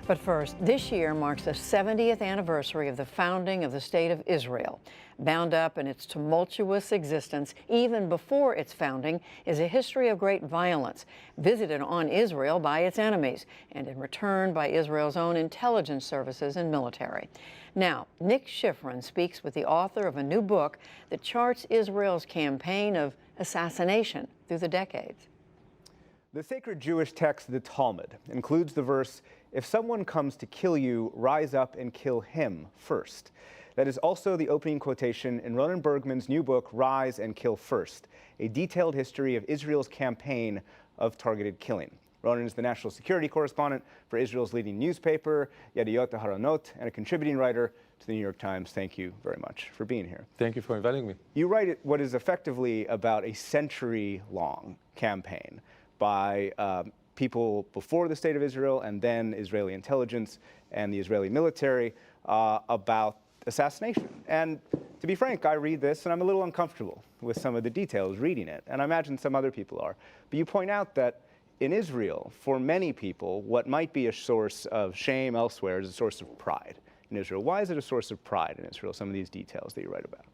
But first, this year marks the 70th anniversary of the founding of the State of Israel. Bound up in its tumultuous existence, even before its founding, is a history of great violence, visited on Israel by its enemies, and in return by Israel's own intelligence services and military. Now, Nick Schifrin speaks with the author of a new book that charts Israel's campaign of assassination through the decades. The sacred Jewish text, the Talmud, includes the verse, "If someone comes to kill you, rise up and kill him first." That is also the opening quotation in Ronen Bergman's new book, Rise and Kill First, a detailed history of Israel's campaign of targeted killing. Ronen is the national security correspondent for Israel's leading newspaper, Yediot Aharonot, and a contributing writer to the New York Times. Thank you very much for being here. Thank you for inviting me. You write what is effectively about a century-long campaign by people before the State of Israel and then Israeli intelligence and the Israeli military about assassination. And to be frank, I read this and I'm a little uncomfortable with some of the details reading it, and I imagine some other people are. But you point out that in Israel, for many people, what might be a source of shame elsewhere is a source of pride in Israel. Why is it a source of pride in Israel, some of these details that you write about?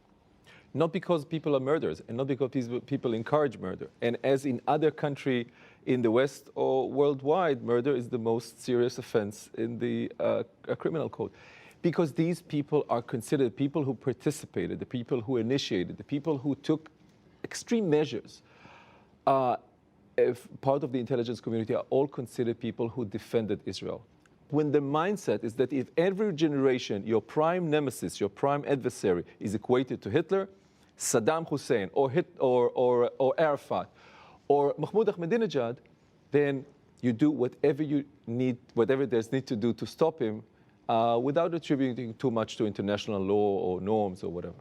Not because people are murderers and not because people encourage murder. And as in other countries in the West or worldwide, murder is the most serious offense in the criminal code. Because these people are considered people who participated, the people who initiated, the people who took extreme measures. If part of the intelligence community are all considered people who defended Israel. When the mindset is that if every generation, your prime nemesis, your prime adversary is equated to Hitler, Saddam Hussein, or Arafat, or Mahmoud Ahmadinejad, then you do whatever you need, whatever there's need to do to stop him, without attributing too much to international law or norms or whatever.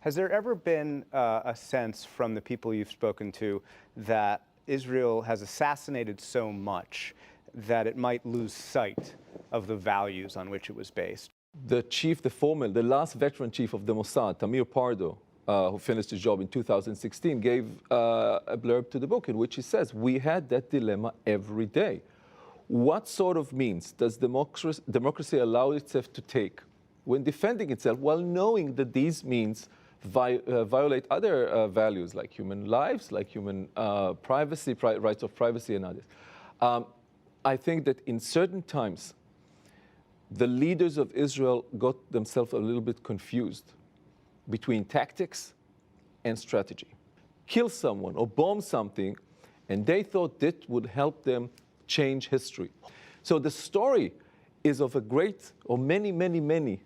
Has there ever been a sense from the people you've spoken to that Israel has assassinated so much that it might lose sight of the values on which it was based? The chief, the last veteran chief of the Mossad, Tamir Pardo, who finished his job in 2016, gave a blurb to the book in which he says, we had that dilemma every day. What sort of means does democracy allow itself to take when defending itself while knowing that these means violate other values like human lives, like human privacy, rights of privacy and others? I think that in certain times, the leaders of Israel got themselves a little bit confused between tactics and strategy. Kill someone or bomb something, and they thought that would help them change history. So the story is of a great, or many, many, many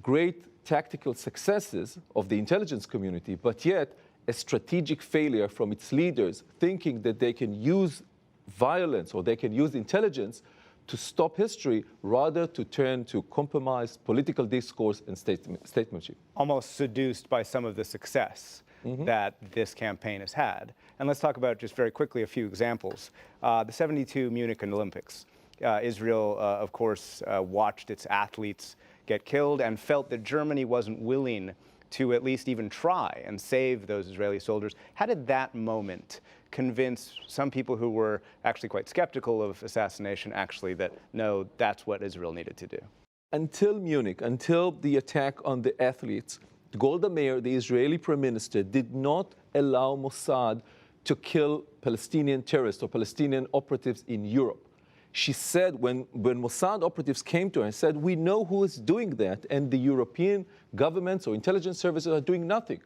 great tactical successes of the intelligence community, but yet a strategic failure from its leaders thinking that they can use violence or they can use intelligence to stop history rather to turn to compromise, political discourse, and statesmanship. Almost seduced by some of the success that this campaign has had. And let's talk about just very quickly a few examples. The 72 Munich Olympics. Israel, of course, watched its athletes get killed and felt that Germany wasn't willing to at least even try and save those Israeli soldiers. How did that moment convince some people who were actually quite skeptical of assassination actually that, no, that's what Israel needed to do? Until Munich, until the attack on the athletes, Golda Meir, the Israeli prime minister, did not allow Mossad to kill Palestinian terrorists or Palestinian operatives in Europe. She said, when Mossad operatives came to her and said, we know who is doing that, and the European governments or intelligence services are doing nothing.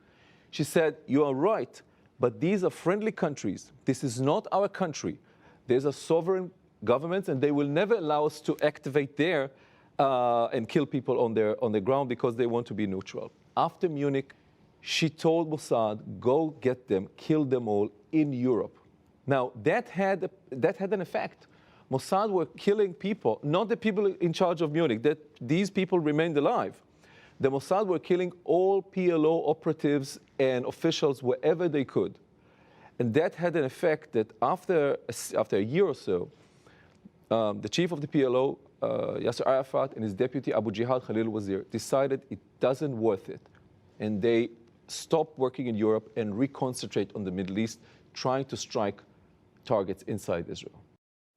She said, you are right, but these are friendly countries. This is not our country. There's a sovereign government, and they will never allow us to activate there and kill people on the ground because they want to be neutral. After Munich, she told Mossad, go get them, kill them all in Europe. Now, that had an effect. Mossad were killing people, not the people in charge of Munich, that these people remained alive. The Mossad were killing all PLO operatives and officials wherever they could. And that had an effect that after a year or so, the chief of the PLO, Yasser Arafat, and his deputy, Abu Jihad Khalil Wazir, decided it doesn't worth it. And they stopped working in Europe and reconcentrate on the Middle East, trying to strike targets inside Israel.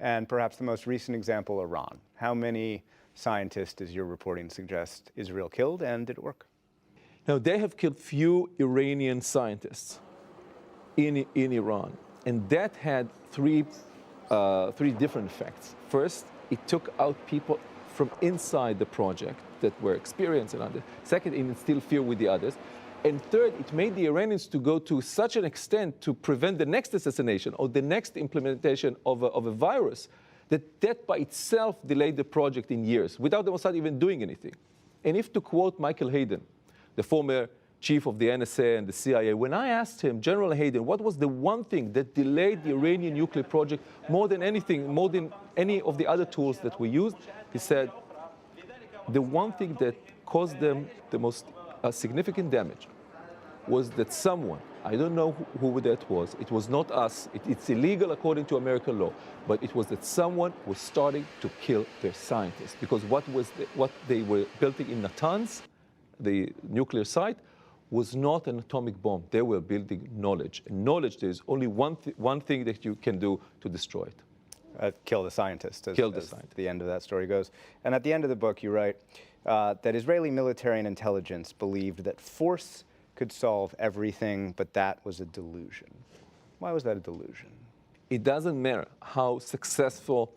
and perhaps the most recent example, Iran. How many scientists does your reporting suggest Israel killed, and did it work? Now, they have killed few Iranian scientists in Iran, and that had three different effects. First, it took out people from inside the project that were experienced and others. Second, it instilled fear with the others. And third, it made the Iranians to go to such an extent to prevent the next assassination or the next implementation of a virus that by itself delayed the project in years without the Mossad even doing anything. And if to quote Michael Hayden, the former chief of the NSA and the CIA, when I asked him, General Hayden, what was the one thing that delayed the Iranian nuclear project more than anything, more than any of the other tools that we used, he said, the one thing that caused them the most significant damage was that someone, I don't know who that was, it was not us, it's illegal according to American law, but it was that someone was starting to kill their scientists. Because what they were building in Natanz, the nuclear site, was not an atomic bomb. They were building knowledge. And knowledge, there's only one thing that you can do to destroy it. Kill the scientist, as the end of that story goes. And at the end of the book, you write that Israeli military and intelligence believed that force could solve everything, but that was a delusion. Why was that a delusion? It doesn't matter how successful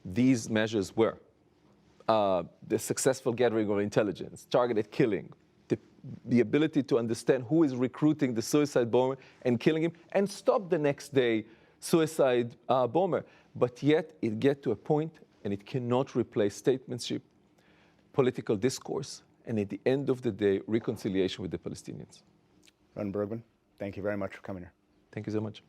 these measures were. The successful gathering of intelligence, targeted killing, the ability to understand who is recruiting the suicide bomber and killing him, and stop the next day suicide bomber. But yet it gets to a point, and it cannot replace statesmanship, political discourse, and at the end of the day, reconciliation with the Palestinians. Ron Bergman, thank you very much for coming here. Thank you so much.